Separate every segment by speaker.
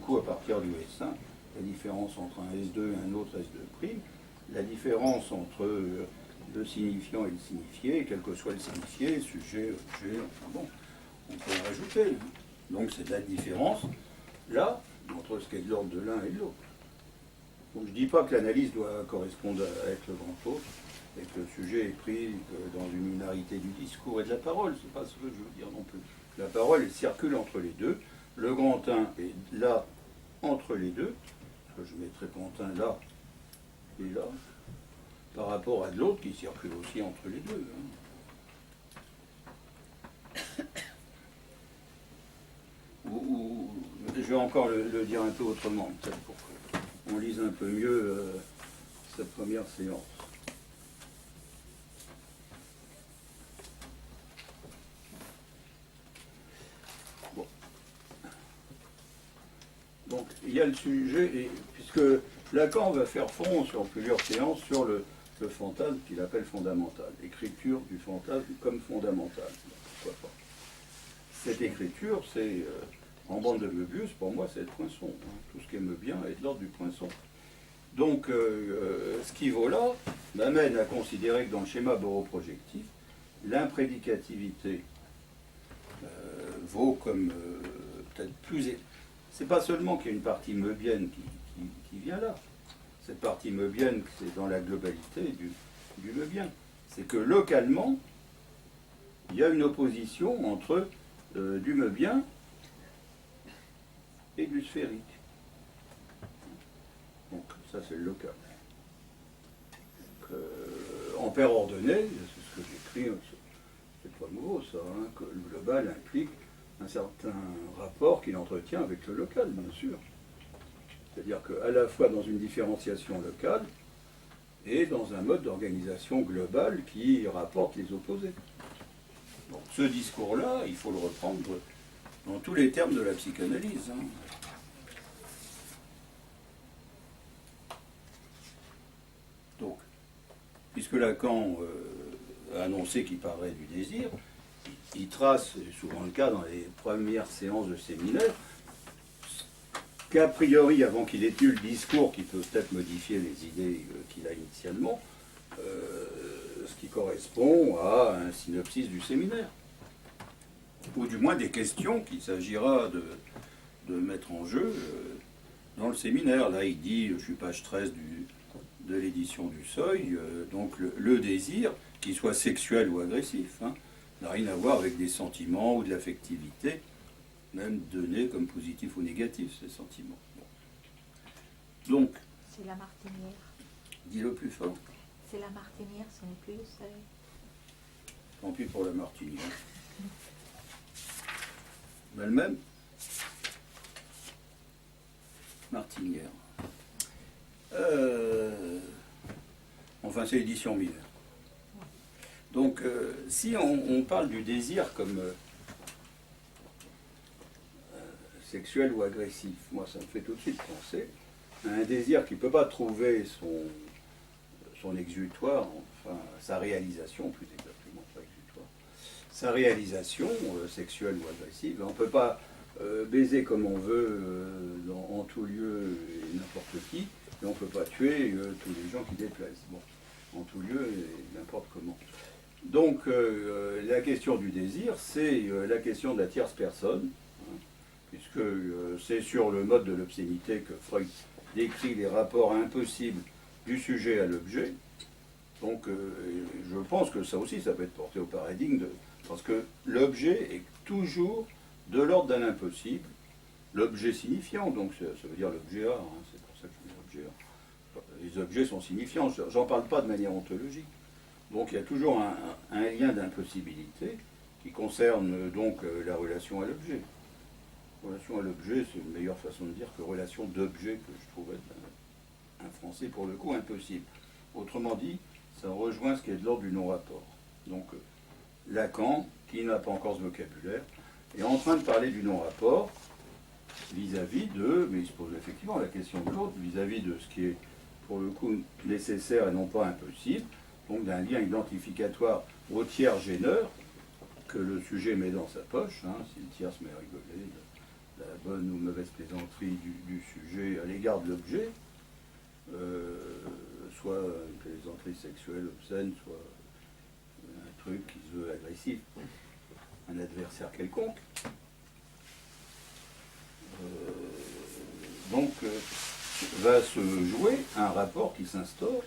Speaker 1: coup, à partir du S1, la différence entre un S2 et un autre S2', la différence entre le signifiant et le signifié, quel que soit le signifié, sujet, objet, enfin bon, on peut en rajouter. Donc c'est de la différence, là, entre ce qui est de l'ordre de l'un et de l'autre. Donc je ne dis pas que l'analyse doit correspondre avec le grand autre, et que le sujet est pris dans une minarité du discours et de la parole, c'est pas ce que je veux dire non plus. La parole, elle circule entre les deux, le grand 1 est là, entre les deux, parce que je mettrai grand 1 là et là, par rapport à de l'autre qui circule aussi entre les deux. Ou, je vais encore le dire un peu autrement, peut-être pour qu'on lise un peu mieux cette première séance. Bon. Donc, il y a le sujet, et, puisque Lacan va faire fond sur plusieurs séances sur le fantasme qu'il appelle fondamental, écriture du fantasme comme fondamental. Pourquoi pas. Cette écriture, c'est, en bande de Möbius, pour moi, c'est le poinçon. Tout ce qui est meubien est de l'ordre du poinçon. Donc, ce qui vaut là m'amène à considérer que dans le schéma boroprojectif, l'imprédicativité vaut comme peut-être plus... C'est pas seulement qu'il y a une partie meubienne qui vient là. Cette partie meubienne, c'est dans la globalité du meubien. C'est que localement, il y a une opposition entre du meubien et du sphérique. Donc ça c'est le local. Donc, en paire ordonnée, c'est ce que j'écris, c'est pas nouveau ça, hein, que le global implique un certain rapport qu'il entretient avec le local, bien sûr. C'est-à-dire qu'à la fois dans une différenciation locale et dans un mode d'organisation globale qui rapporte les opposés. Donc ce discours-là, il faut le reprendre dans tous les termes de la psychanalyse. Hein. Donc, puisque Lacan a annoncé qu'il parlerait du désir, il trace, c'est souvent le cas dans les premières séances de séminaire, qu'a priori, avant qu'il ait eu le discours qui peut peut-être modifier les idées qu'il a initialement, ce qui correspond à un synopsis du séminaire. Ou du moins des questions qu'il s'agira de mettre en jeu dans le séminaire. Là, il dit, je suis page 13 de l'édition du Seuil, donc le désir, qu'il soit sexuel ou agressif, hein, n'a rien à voir avec des sentiments ou de l'affectivité, même donné comme positif ou négatif, ces sentiments. Bon. Donc...
Speaker 2: C'est la martinière.
Speaker 1: Dis-le plus fort.
Speaker 2: C'est la martinière, ce n'est plus le Seuil.
Speaker 1: Tant pis pour la martinière. Elle-même martinière. Enfin, c'est l'édition Miller. Donc, si on parle du désir comme sexuel ou agressif, moi, ça me fait tout de suite penser à un désir qui ne peut pas trouver son exutoire, enfin, sa réalisation, plus exactement, pas exutoire, sa réalisation sexuelle ou agressive. On ne peut pas baiser comme on veut en tout lieu et n'importe qui, et on ne peut pas tuer tous les gens qui déplaisent. Bon, en tout lieu et n'importe comment. Donc, la question du désir, c'est la question de la tierce personne, hein, puisque c'est sur le mode de l'obscénité que Freud décrit les rapports impossibles du sujet à l'objet. Donc, je pense que ça aussi, ça peut être porté au paradigme, parce que l'objet est toujours de l'ordre d'un impossible, l'objet signifiant, donc ça veut dire l'objet A, hein, c'est pour ça que je dis l'objet A. Les objets sont signifiants, j'en parle pas de manière ontologique. Donc il y a toujours un lien d'impossibilité qui concerne donc la relation à l'objet. Relation à l'objet, c'est une meilleure façon de dire que relation d'objet, que je trouve être un français pour le coup impossible. Autrement dit, ça rejoint ce qui est de l'ordre du non-rapport. Donc Lacan, qui n'a pas encore ce vocabulaire, est en train de parler du non-rapport vis-à-vis de, mais il se pose effectivement la question de l'autre, vis-à-vis de ce qui est pour le coup nécessaire et non pas impossible, donc d'un lien identificatoire au tiers gêneur que le sujet met dans sa poche, hein, si le tiers se met à rigoler, la bonne ou mauvaise plaisanterie du sujet à l'égard de l'objet, soit une plaisanterie sexuelle obscène, soit un truc qui se veut agressif, un adversaire quelconque. Donc va se jouer un rapport qui s'instaure,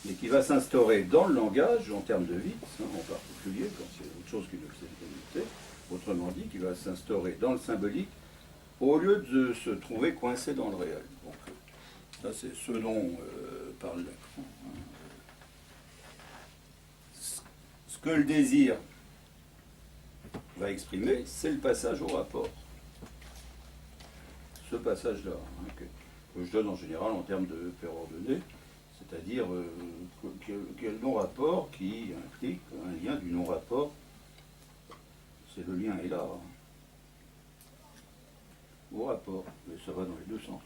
Speaker 1: mais qui va s'instaurer dans le langage en termes de Witz, en particulier, quand c'est autre chose qu'une obscénité, autrement dit, qui va s'instaurer dans le symbolique, au lieu de se trouver coincé dans le réel. Donc, ça, c'est ce dont parle Lacan. Ce que le désir va exprimer, c'est le passage au rapport. Ce passage-là, que je donne en général en termes de paire ordonnée, c'est-à-dire quel non-rapport qui implique un lien du non-rapport. C'est le lien est là, au rapport, mais ça va dans les deux sens.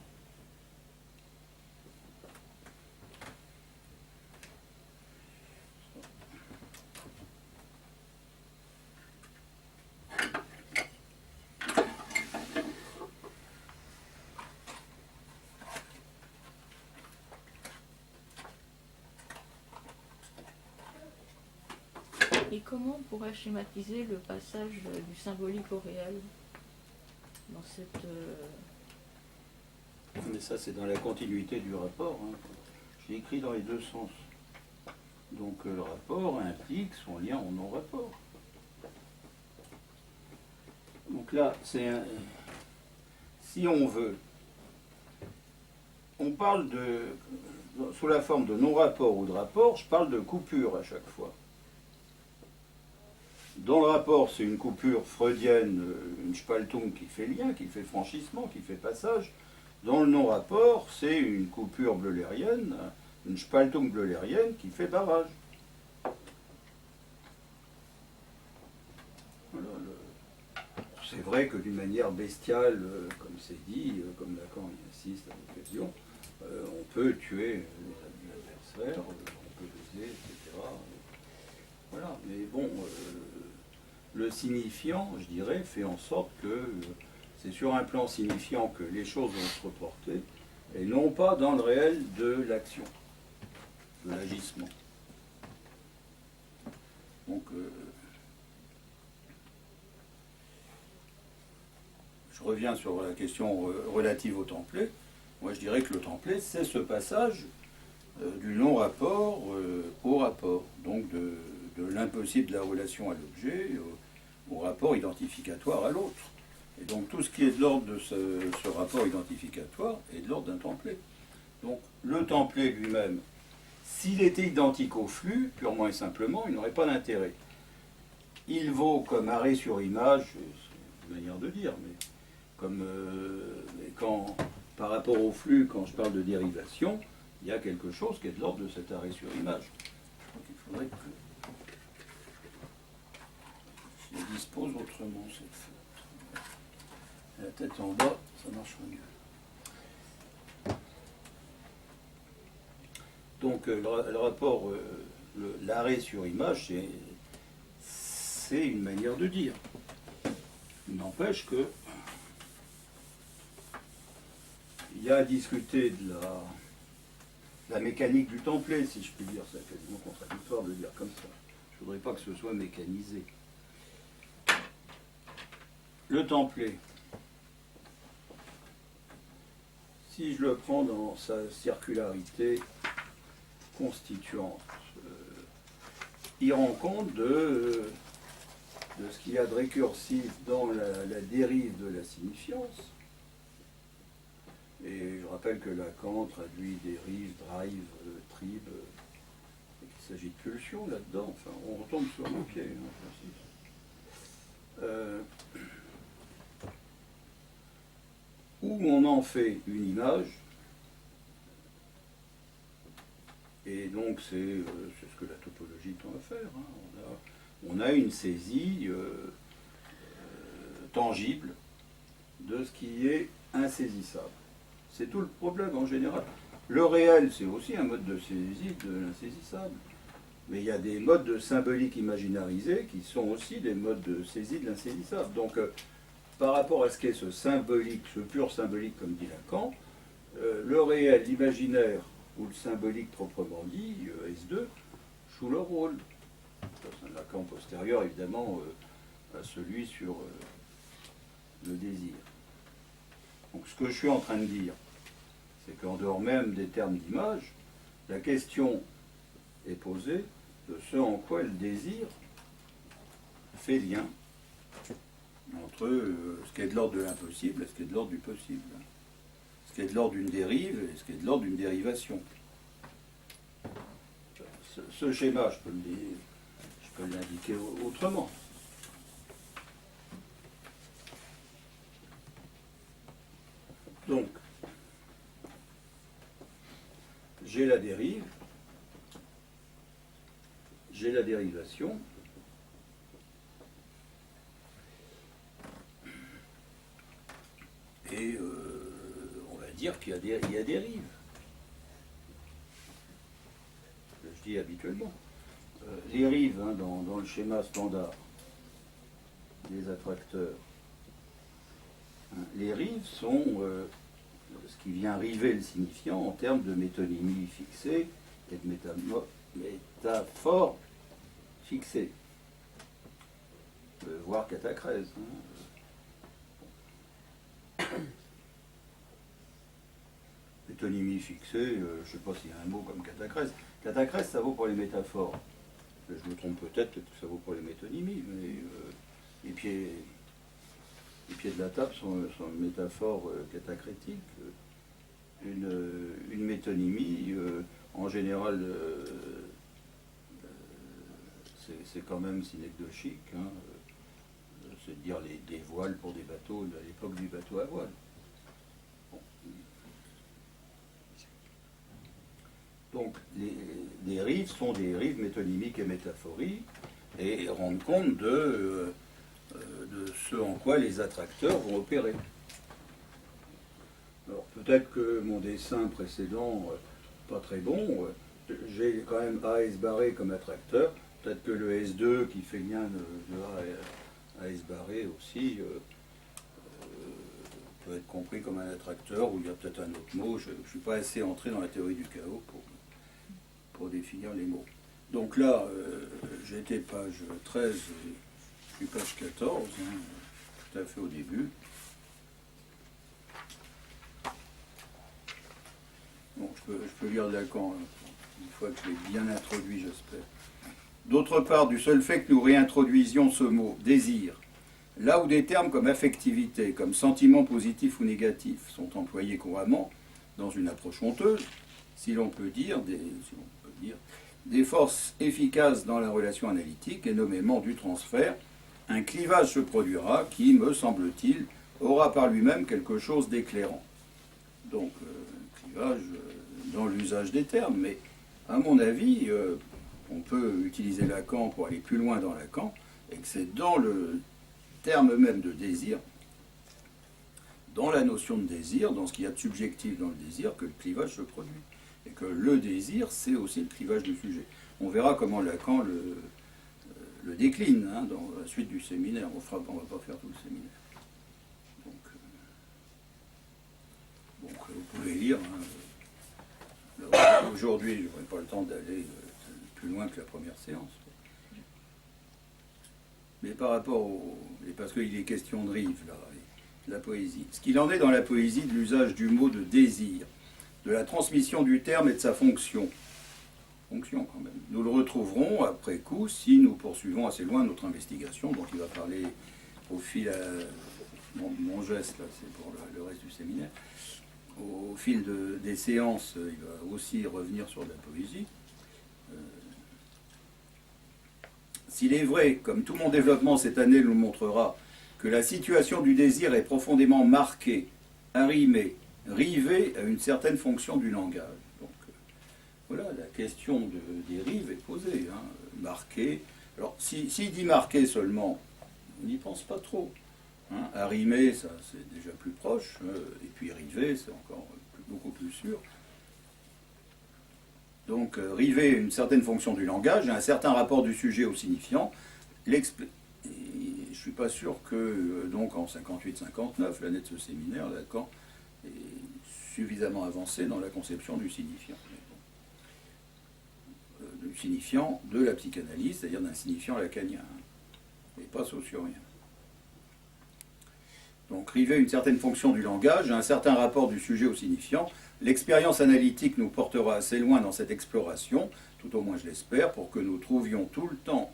Speaker 3: Et comment on pourrait schématiser le passage du symbolique au réel dans cette...
Speaker 1: Mais ça, c'est dans la continuité du rapport. J'ai écrit dans les deux sens. Donc le rapport implique son lien au non-rapport. Donc là, si on veut, on parle sous la forme de non-rapport ou de rapport, je parle de coupure à chaque fois. Dans le rapport, c'est une coupure freudienne, une Spaltung qui fait lien, qui fait franchissement, qui fait passage. Dans le non-rapport, c'est une coupure bleulérienne, une Spaltung bleulérienne qui fait barrage. Voilà, c'est vrai que d'une manière bestiale, comme c'est dit, comme Lacan y insiste à l'occasion, on peut tuer l'adversaire, on peut baiser, etc. Voilà, mais bon, le signifiant, je dirais, fait en sorte que c'est sur un plan signifiant que les choses vont se reporter, et non pas dans le réel de l'action, de l'agissement. Donc, je reviens sur la question relative au templé. Moi, je dirais que le templé, c'est ce passage du non-rapport au rapport, donc de l'impossible de la relation à l'objet au rapport identificatoire à l'autre. Et donc tout ce qui est de l'ordre de ce rapport identificatoire est de l'ordre d'un templé. Donc le templé lui-même, s'il était identique au flux, purement et simplement, il n'aurait pas d'intérêt. Il vaut comme arrêt sur image, c'est une manière de dire, mais comme par rapport au flux, quand je parle de dérivation, il y a quelque chose qui est de l'ordre de cet arrêt sur image. Donc il faudrait que je dispose autrement cette feutre. La tête en bas, ça marche mieux. Donc le rapport, l'arrêt sur image, c'est une manière de dire. Il n'empêche que il y a à discuter de la mécanique du templé, si je puis dire. C'est quasiment contradictoire de dire comme ça. Je ne voudrais pas que ce soit mécanisé. Le templé, si je le prends dans sa circularité constituante, il rend compte de ce qu'il y a de récursif dans la dérive de la signifiance. Et je rappelle que Lacan traduit dérive, drive, tribe, et qu'il s'agit de pulsion là-dedans. Enfin, on retombe sur nos pieds, où on en fait une image, et donc c'est ce que la topologie tend à faire. On a une saisie tangible de ce qui est insaisissable. C'est tout le problème en général. Le réel, c'est aussi un mode de saisie de l'insaisissable. Mais il y a des modes de symbolique imaginarisés qui sont aussi des modes de saisie de l'insaisissable. Donc par rapport à ce qu'est ce symbolique, ce pur symbolique, comme dit Lacan, le réel, l'imaginaire ou le symbolique proprement dit, S2, joue leur rôle. C'est un Lacan postérieur, évidemment, à celui sur le désir. Donc ce que je suis en train de dire, c'est qu'en dehors même des termes d'image, la question est posée de ce en quoi le désir fait lien entre ce qui est de l'ordre de l'impossible et ce qui est de l'ordre du possible. Ce qui est de l'ordre d'une dérive et ce qui est de l'ordre d'une dérivation. Ce schéma, je peux l'indiquer autrement. Donc, j'ai la dérive, j'ai la dérivation, et on va dire qu'il y a dérive. Je dis habituellement. Les rives, hein, dans le schéma standard des attracteurs, hein, les rives sont ce qui vient river le signifiant en termes de métonymie fixée et de métaphore fixée, voire catacrèse. Hein. Métonymie fixée, je ne sais pas s'il y a un mot comme catacrèse. Catacrèse, ça vaut pour les métaphores. Je me trompe peut-être que ça vaut pour les métonymies, mais les pieds de la table sont une métaphore catacrétique. Une métonymie, en général, c'est quand même synecdochique. Hein, c'est de dire des voiles pour des bateaux à l'époque du bateau à voile. Bon. Donc, les rives sont des rives métonymiques et métaphoriques et rendent compte de ce en quoi les attracteurs vont opérer. Alors, peut-être que mon dessin précédent, pas très bon, j'ai quand même AS barré comme attracteur. Peut-être que le S2 qui fait lien de A à S barré aussi peut être compris comme un attracteur, ou il y a peut-être un autre mot. Je ne suis pas assez entré dans la théorie du chaos pour définir les mots. Donc là, j'étais page 13, je suis page 14, hein, tout à fait au début. Bon, je peux lire Lacan, hein, une fois que je l'ai bien introduit, j'espère. D'autre part, du seul fait que nous réintroduisions ce mot « désir », là où des termes comme affectivité, comme sentiment positif ou négatif sont employés couramment dans une approche honteuse, si l'on peut dire, des forces efficaces dans la relation analytique et nommément du transfert, un clivage se produira qui, me semble-t-il, aura par lui-même quelque chose d'éclairant. Donc, clivage dans l'usage des termes, mais à mon avis, on peut utiliser Lacan pour aller plus loin dans Lacan, et que c'est dans le terme même de désir, dans la notion de désir, dans ce qu'il y a de subjectif dans le désir, que le clivage se produit. Et que le désir, c'est aussi le clivage du sujet. On verra comment Lacan le décline hein, dans la suite du séminaire. On ne va pas faire tout le séminaire. Donc vous pouvez lire. Hein. Aujourd'hui, je n'aurai pas le temps d'aller plus loin que la première séance. Mais par rapport parce qu'il est question de rive, là, de la poésie. Ce qu'il en est dans la poésie de l'usage du mot de désir, de la transmission du terme et de sa fonction. Fonction, quand même. Nous le retrouverons après coup si nous poursuivons assez loin notre investigation. Donc il va parler au fil... mon geste, là, c'est pour le reste du séminaire. Au fil des séances, il va aussi revenir sur de la poésie. S'il est vrai, comme tout mon développement cette année nous le montrera, que la situation du désir est profondément marquée, arrimée, rivée à une certaine fonction du langage. Donc voilà, la question des rives est posée. Hein, marquée. Alors, s'il dit marquée seulement, on n'y pense pas trop. Hein, arrimé, ça c'est déjà plus proche, et puis rivé, c'est encore beaucoup plus sûr. Donc, rivé une certaine fonction du langage, un certain rapport du sujet au signifiant. Je suis pas sûr que, donc en 58-59, l'année de ce séminaire, Lacan est suffisamment avancé dans la conception du signifiant. Du signifiant de la psychanalyse, c'est-à-dire d'un signifiant lacanien, et pas saussurien. Donc, rivait une certaine fonction du langage, un certain rapport du sujet au signifiant. L'expérience analytique nous portera assez loin dans cette exploration, tout au moins je l'espère, pour que nous trouvions tout le temps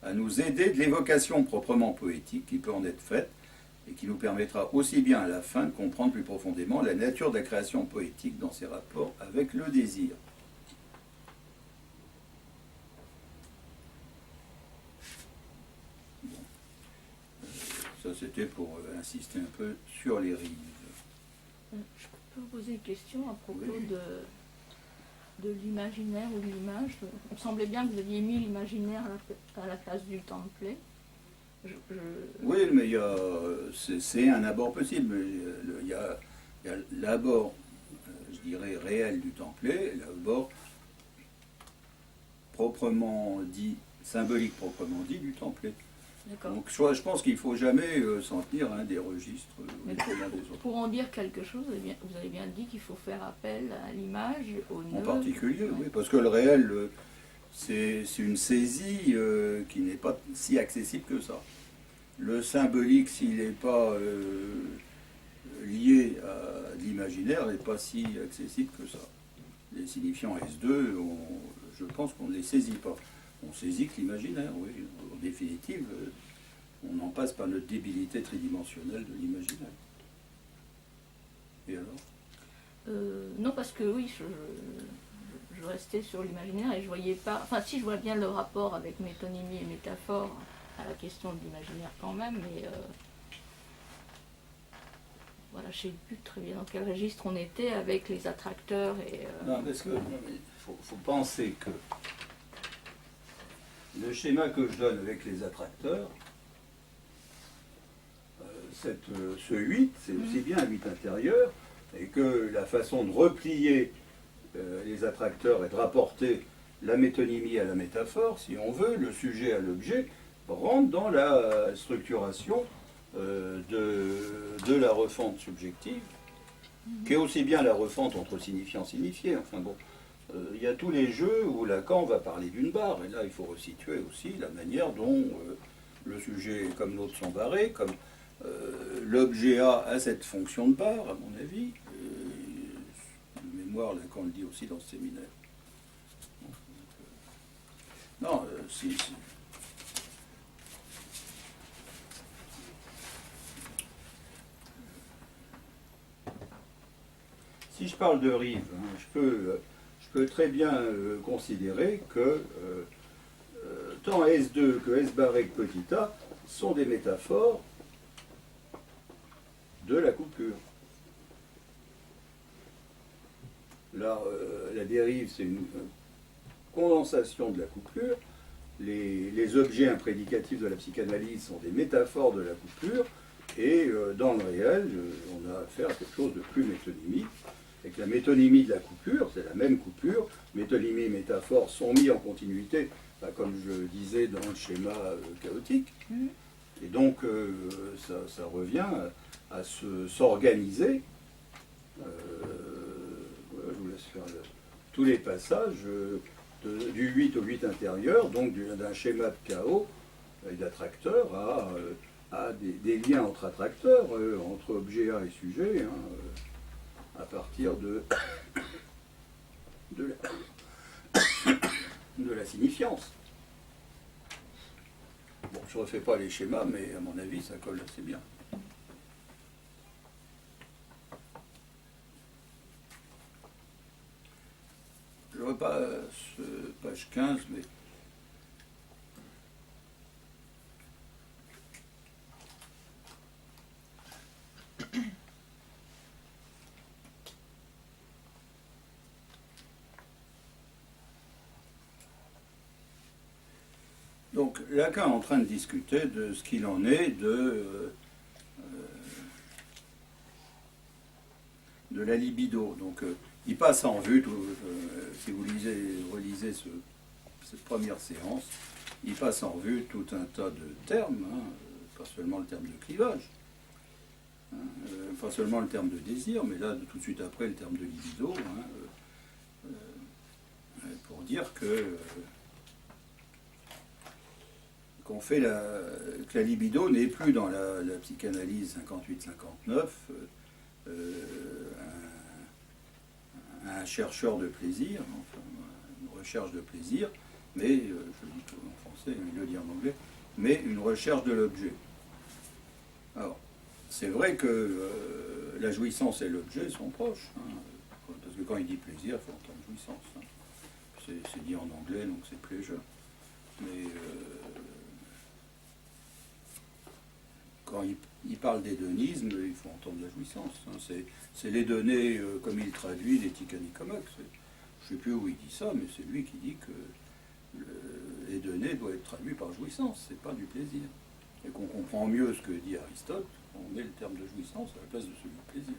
Speaker 1: à nous aider de l'évocation proprement poétique qui peut en être faite et qui nous permettra aussi bien à la fin de comprendre plus profondément la nature de la création poétique dans ses rapports avec le désir. Ça, c'était pour insister un peu sur les rives.
Speaker 3: Je peux vous poser une question à propos
Speaker 1: Oui.
Speaker 3: de l'imaginaire ou de l'image. Il me semblait bien que vous aviez mis l'imaginaire à la place du templé.
Speaker 1: Oui, mais c'est un abord possible. Il y a l'abord, je dirais, réel du templé, et l'abord proprement dit, symbolique proprement dit du templé.
Speaker 3: D'accord.
Speaker 1: Donc je pense qu'il ne faut jamais s'en tenir des registres
Speaker 3: Mais
Speaker 1: des autres.
Speaker 3: pour en dire quelque chose, vous avez bien dit qu'il faut faire appel à l'image, au nœud.
Speaker 1: En particulier,
Speaker 3: Ouais.
Speaker 1: oui, parce que le réel, c'est une saisie qui n'est pas si accessible que ça. Le symbolique, s'il n'est pas lié à l'imaginaire, n'est pas si accessible que ça. Les signifiants S2, je pense qu'on ne les saisit pas. On saisit que l'imaginaire, oui. En définitive, on en passe par notre débilité tridimensionnelle de l'imaginaire. Et alors ?
Speaker 3: Non, parce que oui, je restais sur l'imaginaire et je voyais pas. Enfin, si je vois bien le rapport avec métonymie et métaphore à la question de l'imaginaire quand même, mais voilà, je ne sais plus très bien dans quel registre on était avec les attracteurs et.
Speaker 1: Non, parce que faut penser que le schéma que je donne avec les attracteurs, ce 8, c'est aussi bien un 8 intérieur, et que la façon de replier les attracteurs et de rapporter la métonymie à la métaphore, si on veut, le sujet à l'objet, rentre dans la structuration de la refente subjective, qui est aussi bien la refente entre signifiant et signifié. Enfin bon, il y a tous les jeux où Lacan va parler d'une barre, et là il faut resituer aussi la manière dont le sujet comme l'autre sont barrés, comme l'objet a cette fonction de barre, à mon avis. De mémoire, Lacan le dit aussi dans ce séminaire. Non, si je parle de rive, je peux très bien considérer que tant S2 que S barré que petit a sont des métaphores de la coupure. Là, la dérive, c'est une condensation de la coupure. Les objets imprédicatifs de la psychanalyse sont des métaphores de la coupure. Et dans le réel, on a affaire à quelque chose de plus métonymique. Et que la métonymie de la coupure, c'est la même coupure. Métonymie et métaphore sont mis en continuité, comme je le disais dans le schéma chaotique. Et donc, ça revient à s'organiser. Je vous laisse faire tous les passages du 8 au 8 intérieur, donc d'un schéma de chaos et d'attracteurs à des liens entre attracteurs, entre objet A et sujet, à partir de la signifiance. Bon, je ne refais pas les schémas, mais à mon avis, ça colle assez bien. Je ne vois pas page 15, mais... Donc, Lacan est en train de discuter de ce qu'il en est de la libido. Donc, il passe en vue, si vous relisez cette première séance, il passe en vue tout un tas de termes, pas seulement le terme de clivage, hein, pas seulement le terme de désir, mais là, tout de suite après, le terme de libido, hein, pour dire que que la libido n'est plus dans la psychanalyse 58-59 un chercheur de plaisir, enfin, une recherche de plaisir, mais, je le dis tout en français, il le dit en anglais, mais une recherche de l'objet. Alors, c'est vrai que la jouissance et l'objet sont proches, hein, parce que quand il dit plaisir, il faut entendre jouissance. Hein. C'est dit en anglais, donc c'est pleasure. Mais quand il parle d'hédonisme, il faut entendre la jouissance. Hein. C'est les données, comme il traduit les Tikkanikomak. Je ne sais plus où il dit ça, mais c'est lui qui dit que les données doivent être traduites par jouissance, c'est pas du plaisir. Et qu'on comprend mieux ce que dit Aristote, on met le terme de jouissance à la place de celui de plaisir.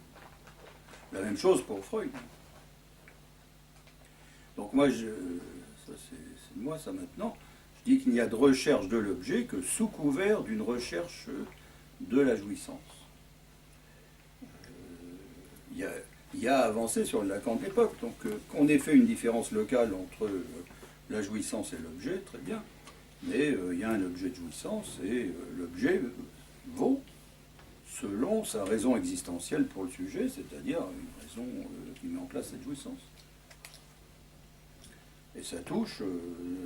Speaker 1: La même chose pour Freud. Donc moi, ça c'est de moi ça maintenant, je dis qu'il n'y a de recherche de l'objet que sous couvert d'une recherche de la jouissance. Il y a avancé sur le Lacan de l'époque, donc qu'on ait fait une différence locale entre la jouissance et l'objet, très bien, mais il y a un objet de jouissance et l'objet vaut selon sa raison existentielle pour le sujet, c'est-à-dire une raison qui met en place cette jouissance. Et ça touche,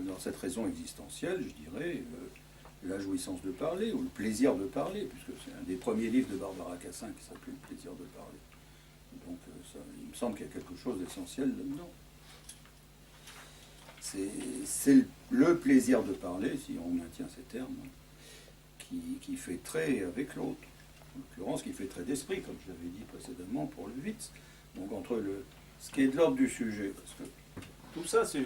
Speaker 1: dans cette raison existentielle, je dirais, la jouissance de parler, ou le plaisir de parler, puisque c'est un des premiers livres de Barbara Cassin qui s'appelait Le plaisir de parler. Donc ça, il me semble qu'il y a quelque chose d'essentiel là-dedans. C'est le plaisir de parler, si on maintient ces termes, qui fait trait avec l'autre. En l'occurrence, qui fait trait d'esprit, comme je l'avais dit précédemment pour le Witz. Donc entre ce qui est de l'ordre du sujet, parce que tout ça, c'est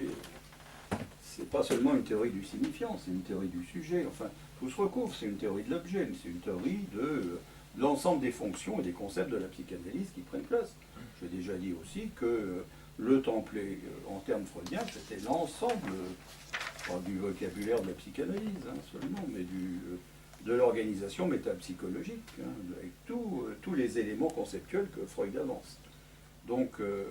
Speaker 1: pas seulement une théorie du signifiant, c'est une théorie du sujet. Enfin, tout se recouvre, c'est une théorie de l'objet, mais c'est une théorie de l'ensemble des fonctions et des concepts de la psychanalyse qui prennent place. J'ai déjà dit aussi que le templé, en termes freudiens, c'était l'ensemble, pas du vocabulaire de la psychanalyse seulement, mais de l'organisation métapsychologique, avec tous les éléments conceptuels que Freud avance. Donc, qu'est-ce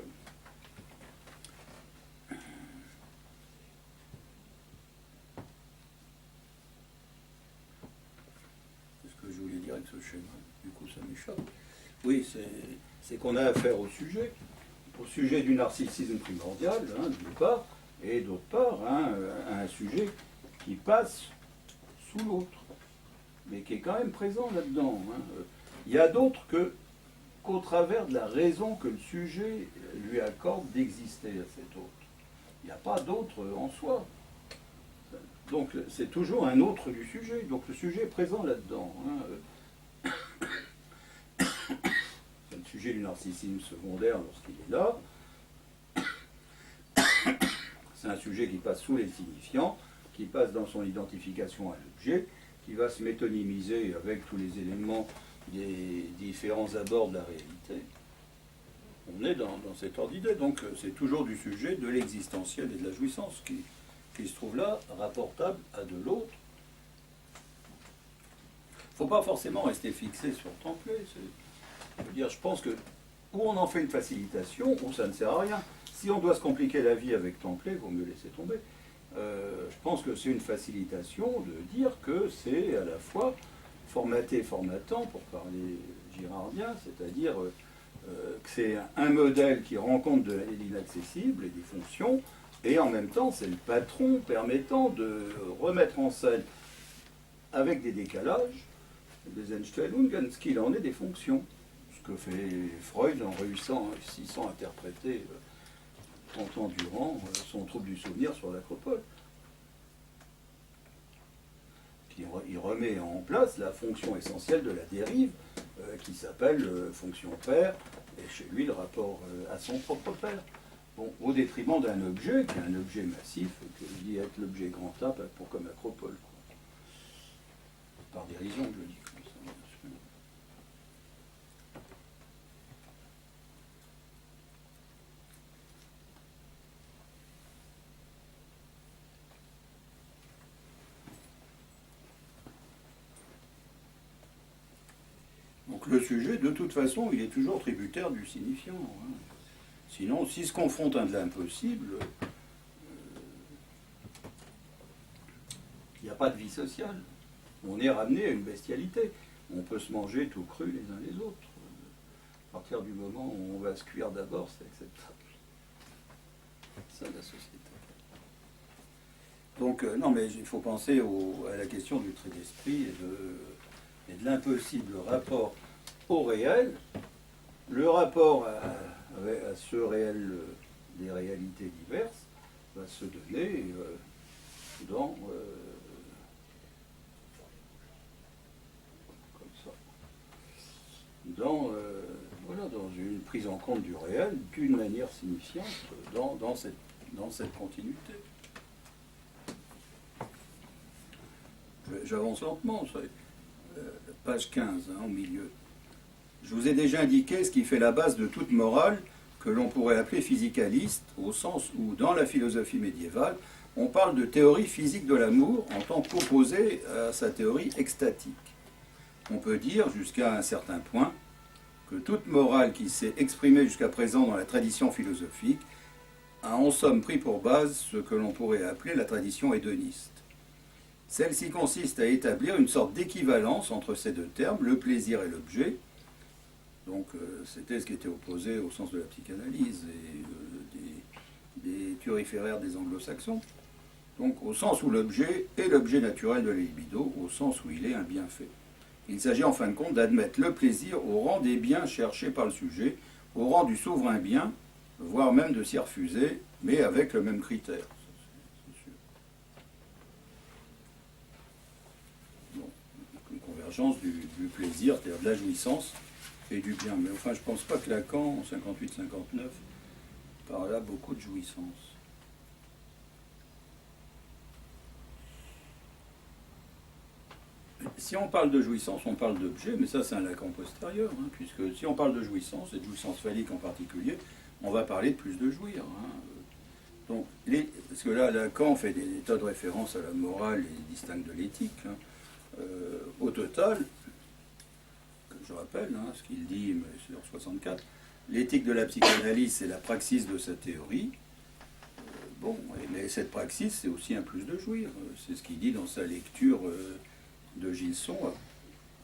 Speaker 1: que je voulais dire avec ce schéma? Du coup, ça m'échappe. Oui, c'est qu'on a affaire au sujet du narcissisme primordial, d'une part, et d'autre part, à un sujet qui passe sous l'autre, mais qui est quand même présent là-dedans. Il y a d'autre qu'au travers de la raison que le sujet lui accorde d'exister à cet autre. Il n'y a pas d'autre en soi. Donc c'est toujours un autre du sujet. Donc le sujet est présent là-dedans. C'est le sujet du narcissisme secondaire lorsqu'il est là. C'est un sujet qui passe sous les signifiants, qui passe dans son identification à l'objet, qui va se métonymiser avec tous les éléments des différents abords de la réalité. On est dans cet ordre d'idée. Donc c'est toujours du sujet, de l'existentiel et de la jouissance qui se trouve là, rapportable à de l'autre. Il ne faut pas forcément rester fixé sur le templé. Je pense que ou on en fait une facilitation, ou ça ne sert à rien. Si on doit se compliquer la vie avec templé, il vaut mieux laisser tomber. Je pense que c'est une facilitation de dire que c'est à la fois formaté, formatant, pour parler girardien, c'est-à-dire que c'est un modèle qui rend compte de l'inaccessible et des fonctions, et en même temps c'est le patron permettant de remettre en scène, avec des décalages, des Einstellungen, ce qu'il en est des fonctions. Ce que fait Freud en réussissant à interpréter 30 ans durant son trouble du souvenir sur l'acropole. Il remet en place la fonction essentielle de la dérive qui s'appelle fonction père, et chez lui le rapport à son propre père. Bon, au détriment d'un objet qui est un objet massif, que dit être l'objet grand A pour comme acropole. Par dérision, je le dis comme ça. le sujet, de toute façon, il est toujours tributaire du signifiant. Hein. Sinon, s'il se confronte à de l'impossible, il n'y a pas de vie sociale. On est ramené à une bestialité. On peut se manger tout cru les uns les autres. À partir du moment où on va se cuire d'abord, c'est acceptable. C'est ça la société. Donc, non, mais il faut penser à la question du trait d'esprit et de l'impossible rapport au réel. Le rapport à ce réel, des réalités diverses, va se donner dans... voilà, dans une prise en compte du réel d'une manière signifiante dans cette continuité. J'avance lentement, page 15, hein, au milieu. Je vous ai déjà indiqué ce qui fait la base de toute morale que l'on pourrait appeler physicaliste, au sens où, dans la philosophie médiévale, on parle de théorie physique de l'amour en tant qu'opposée à sa théorie extatique. On peut dire, jusqu'à un certain point, que toute morale qui s'est exprimée jusqu'à présent dans la tradition philosophique a en somme pris pour base ce que l'on pourrait appeler la tradition hédoniste. Celle-ci consiste à établir une sorte d'équivalence entre ces deux termes, le plaisir et l'objet. Donc c'était ce qui était opposé au sens de la psychanalyse et des thuriféraires des anglo-saxons. Donc au sens où l'objet est l'objet naturel de la libido, au sens où il est un bienfait. Il s'agit en fin de compte d'admettre le plaisir au rang des biens cherchés par le sujet, au rang du souverain bien, voire même de s'y refuser, mais avec le même critère. C'est sûr. Bon, une convergence du plaisir, c'est-à-dire de la jouissance, et du bien. Mais enfin, je ne pense pas que Lacan, en 58-59, parla beaucoup de jouissance. Si on parle de jouissance, on parle d'objet, mais ça c'est un Lacan postérieur, hein, puisque si on parle de jouissance, et de jouissance phallique en particulier, on va parler de plus de jouir. Hein. Donc, parce que là, Lacan fait des tas de références à la morale et distingue de l'éthique. Hein. Au total, que je rappelle, hein, ce qu'il dit, mais c'est sur 64, l'éthique de la psychanalyse, c'est la praxis de sa théorie. Bon, mais cette praxis, c'est aussi un plus de jouir. C'est ce qu'il dit dans sa lecture de Gilson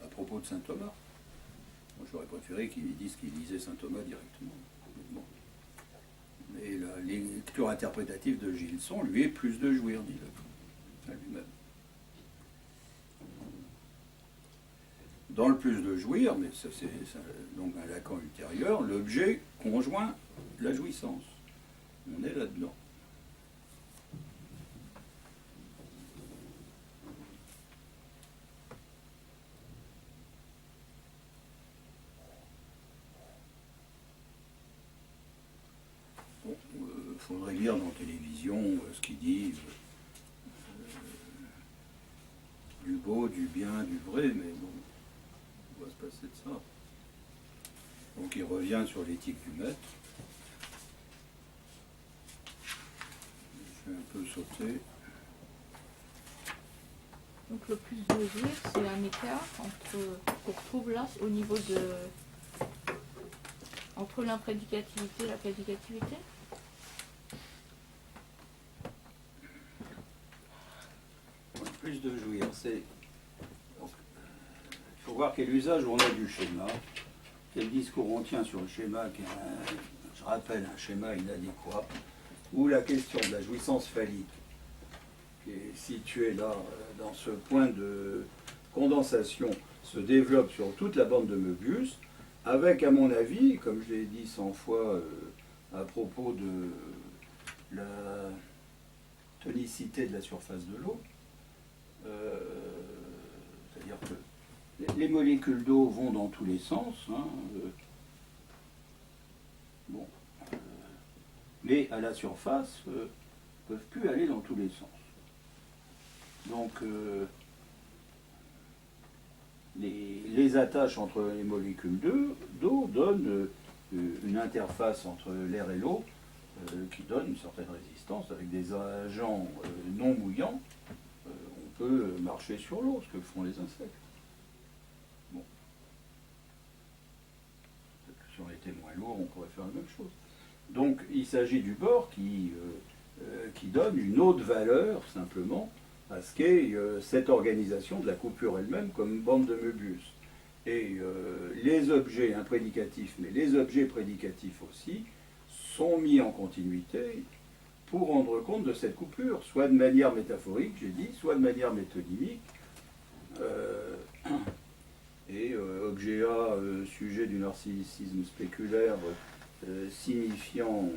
Speaker 1: à propos de saint Thomas. Moi, j'aurais préféré qu'il dise qu'il lisait saint Thomas directement. Bon. Mais la lecture interprétative de Gilson lui est plus de jouir, dit Lacan, à lui-même. Dans le plus de jouir, mais ça, c'est donc un Lacan ultérieur, l'objet conjoint la jouissance. On est là-dedans. Il faudrait lire dans Télévision ce qu'il dit du beau, du bien, du vrai, mais bon, on va se passer de ça. Donc il revient sur l'éthique du maître. Je vais un peu sauter.
Speaker 3: Donc le plus de jouir, c'est un écart qu'on retrouve là au niveau entre l'imprédicativité et la prédicativité.
Speaker 1: Plus de jouir, c'est... Il faut voir quel usage on a du schéma, quel discours on tient sur le schéma, qui est, je rappelle, un schéma inadéquat, où la question de la jouissance phallique, qui est située là, dans ce point de condensation, se développe sur toute la bande de Möbius, avec, à mon avis, comme je l'ai dit 100 fois à propos de la tonicité de la surface de l'eau, c'est-à-dire que les molécules d'eau vont dans tous les sens, hein, bon, mais à la surface ne peuvent plus aller dans tous les sens. Donc les attaches entre les molécules d'eau donnent une interface entre l'air et l'eau qui donne une certaine résistance avec des agents non mouillants. On peut marcher sur l'eau, ce que font les insectes. Bon. si on était moins lourd, on pourrait faire la même chose. Donc il s'agit du bord qui donne une autre valeur, simplement, à ce qu'est cette organisation de la coupure elle-même comme bande de Möbius. Et les objets imprédicatifs, mais les objets prédicatifs aussi, sont mis en continuité pour rendre compte de cette coupure, soit de manière métaphorique, j'ai dit, soit de manière métonymique. Objet A, sujet du narcissisme spéculaire, signifiant